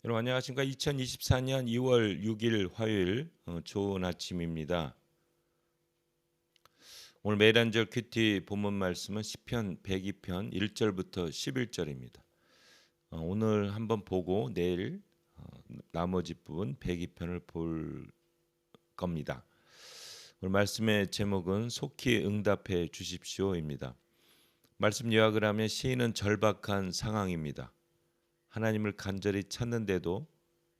여러분 안녕하십니까? 2024년 2월 6일 화요일 좋은 아침입니다. 오늘 매일 한절 큐티 본문 말씀은 시편 102편 1절부터 11절입니다. 오늘 한번 보고 내일 나머지 부분 102편을 볼 겁니다. 오늘 말씀의 제목은 속히 응답해 주십시오입니다. 말씀 요약을 하면 시인은 절박한 상황입니다. 하나님을 간절히 찾는데도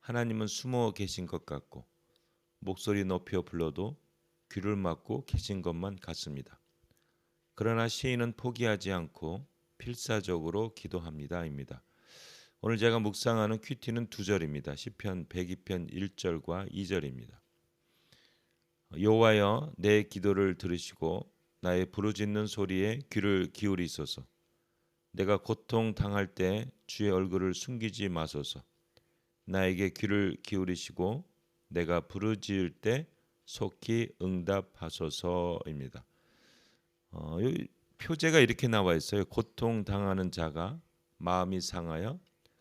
하나님은 숨어 계신 것 같고 목소리 높여 불러도 귀를 막고 계신 것만 같습니다. 그러나 시인은 포기하지 않고 필사적으로 기도합니다입니다. 오늘 제가 묵상하는 큐티는 두 절입니다. 시편 102편 1절과 2절입니다. 여호와여 내 기도를 들으시고 나의 부르짖는 소리에 귀를 기울이소서. 내가 고통 당할 때 주의 얼굴을 숨기지 마소서. 나에게 귀를 기울이시고 내가 부르짖을 때 속히 응답하소서입니다. 여기 표제가 이렇게 나와 있어요. 고통 당하는 자가 마음이 상하여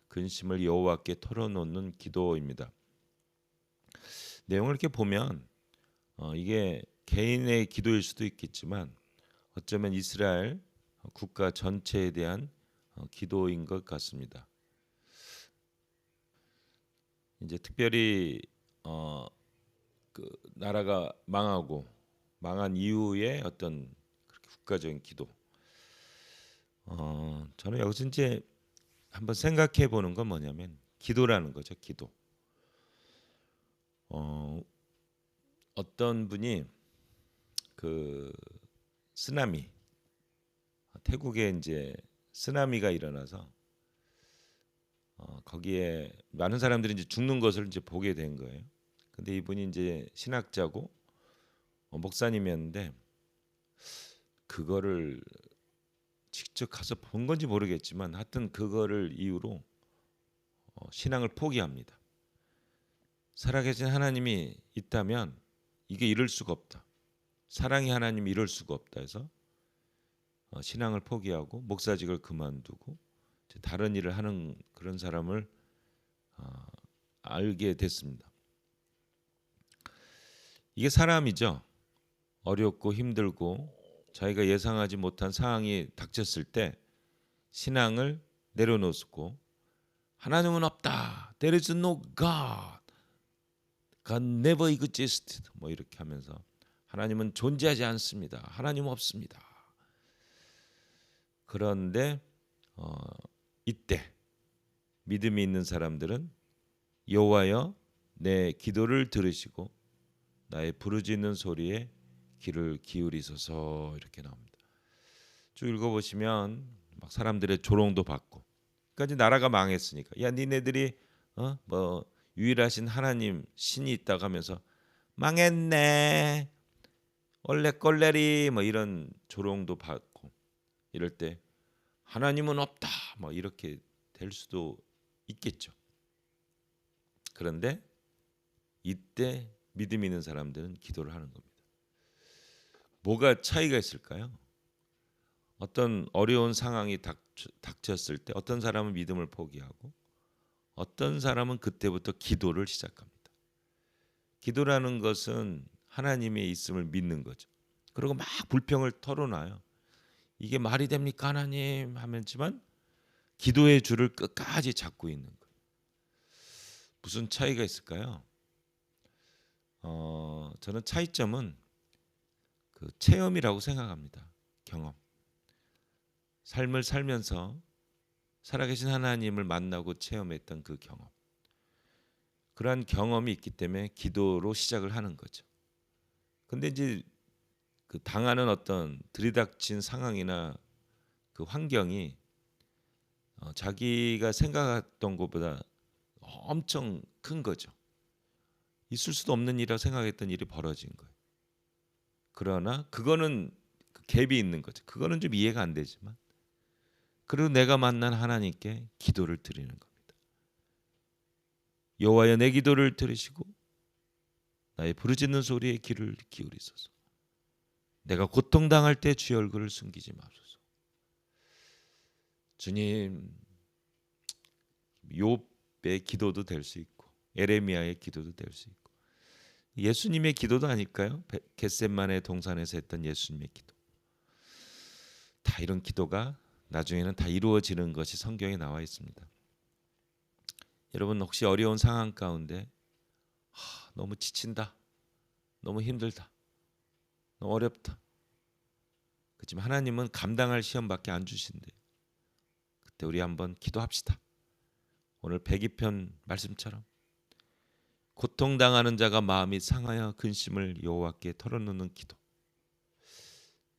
근심을 여호와께 털어놓는 기도입니다. 내용을 이렇게 보면 이게 개인의 기도일 수도 있겠지만 어쩌면 이스라엘 국가 전체에 대한 기도인 것 같습니다. 이제 특별히 그 나라가 망한 이후에 어떤 그렇게 국가적인 기도. 저는 여기서 이제 한번 생각해 보는 건 뭐냐면 기도라는 거죠. 기도. 어떤 분이 그 쓰나미 태국에 이제 쓰나미가 일어나서 거기에 많은 사람들이 이제 죽는 것을 이제 보게 된 거예요. 근데 이분이 이제 신학자고 목사님이었는데 그거를 직접 가서 본 건지 모르겠지만 하여튼 그거를 이유로 신앙을 포기합니다. 살아계신 하나님이 있다면 이게 이럴 수가 없다. 사랑의 하나님이 이럴 수가 없다 해서 신앙을 포기하고 목사직을 그만두고 다른 일을 하는 그런 사람을 알게 됐습니다. 이게 사람이죠. 어렵고 힘들고 자기가 예상하지 못한 상황이 닥쳤을 때 신앙을 내려놓고 하나님은 없다. There is no God. God never existed. 뭐 이렇게 하면서 하나님은 존재하지 않습니다. 하나님 없습니다. 그런데 이때 믿음이 있는 사람들은 여호와여 내 기도를 들으시고 나의 부르짖는 소리에 귀를 기울이소서 이렇게 나옵니다. 쭉 읽어보시면 막 사람들의 조롱도 받고, 그러니까 나라가 망했으니까 야 니네들이 뭐 유일하신 하나님 신이 있다고 하면서 망했네 얼레꼴레리 뭐 이런 조롱도 받고 이럴 때 하나님은 없다 뭐 이렇게 될 수도 있겠죠. 그런데 이때 믿음 있는 사람들은 기도를 하는 겁니다. 뭐가 차이가 있을까요? 어떤 어려운 상황이 닥쳤을 때 어떤 사람은 믿음을 포기하고 어떤 사람은 그때부터 기도를 시작합니다. 기도라는 것은 하나님의 있음을 믿는 거죠. 그리고 막 불평을 털어놔요. 이게 말이 됩니까 하나님 하면지만 기도의 줄을 끝까지 잡고 있는 거예요. 무슨 차이가 있을까요? 저는 차이점은 그 체험이라고 생각합니다. 경험. 삶을 살면서 살아계신 하나님을 만나고 체험했던 그 경험. 그러한 경험이 있기 때문에 기도로 시작을 하는 거죠. 근데 이제 그 당하는 어떤 들이닥친 상황이나 그 환경이 자기가 생각했던 것보다 엄청 큰 거죠. 있을 수도 없는 일이라 생각했던 일이 벌어진 거예요. 그러나 그거는 그 갭이 있는 거죠. 그거는 좀 이해가 안 되지만 그리고 내가 만난 하나님께 기도를 드리는 겁니다. 여호와여 내 기도를 들으시고 나의 부르짖는 소리에 귀를 기울이소서. 내가 고통당할 때 주의 얼굴을 숨기지 마소서. 주님, 욥 다윗의 기도도 될 수 있고 에레미야의 기도도 될 수 있고 예수님의 기도도 아닐까요? 겟셋마네 동산에서 했던 예수님의 기도. 다 이런 기도가 나중에는 다 이루어지는 것이 성경에 나와 있습니다. 여러분 혹시 어려운 상황 가운데 너무 지친다, 너무 힘들다, 너무 어렵다. 그렇지만 하나님은 감당할 시험밖에 안 주신대요. 그때 우리 한번 기도합시다. 오늘 102편 말씀처럼 고통당하는 자가 마음이 상하여 근심을 여호와께 털어놓는 기도.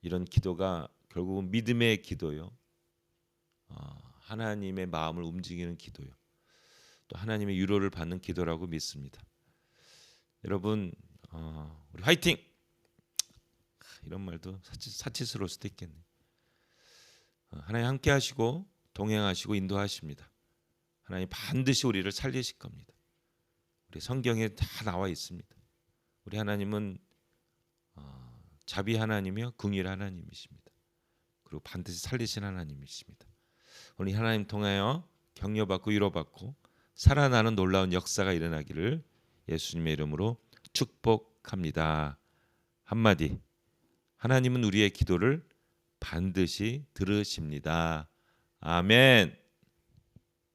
이런 기도가 결국은 믿음의 기도요. 하나님의 마음을 움직이는 기도요. 또 하나님의 위로를 받는 기도라고 믿습니다. 여러분 우리 화이팅! 이런 말도 사치스러울 수도 있겠네요. 하나님 함께 하시고 동행하시고 인도하십니다. 하나님 반드시 우리를 살리실 겁니다. 우리 성경에 다 나와 있습니다. 우리 하나님은 자비 하나님이요 긍휼 하나님이십니다. 그리고 반드시 살리신 하나님이십니다. 우리 하나님 통하여 격려받고 위로받고 살아나는 놀라운 역사가 일어나기를 예수님의 이름으로 축복합니다. 한마디, 하나님은 우리의 기도를 반드시 들으십니다. 아멘.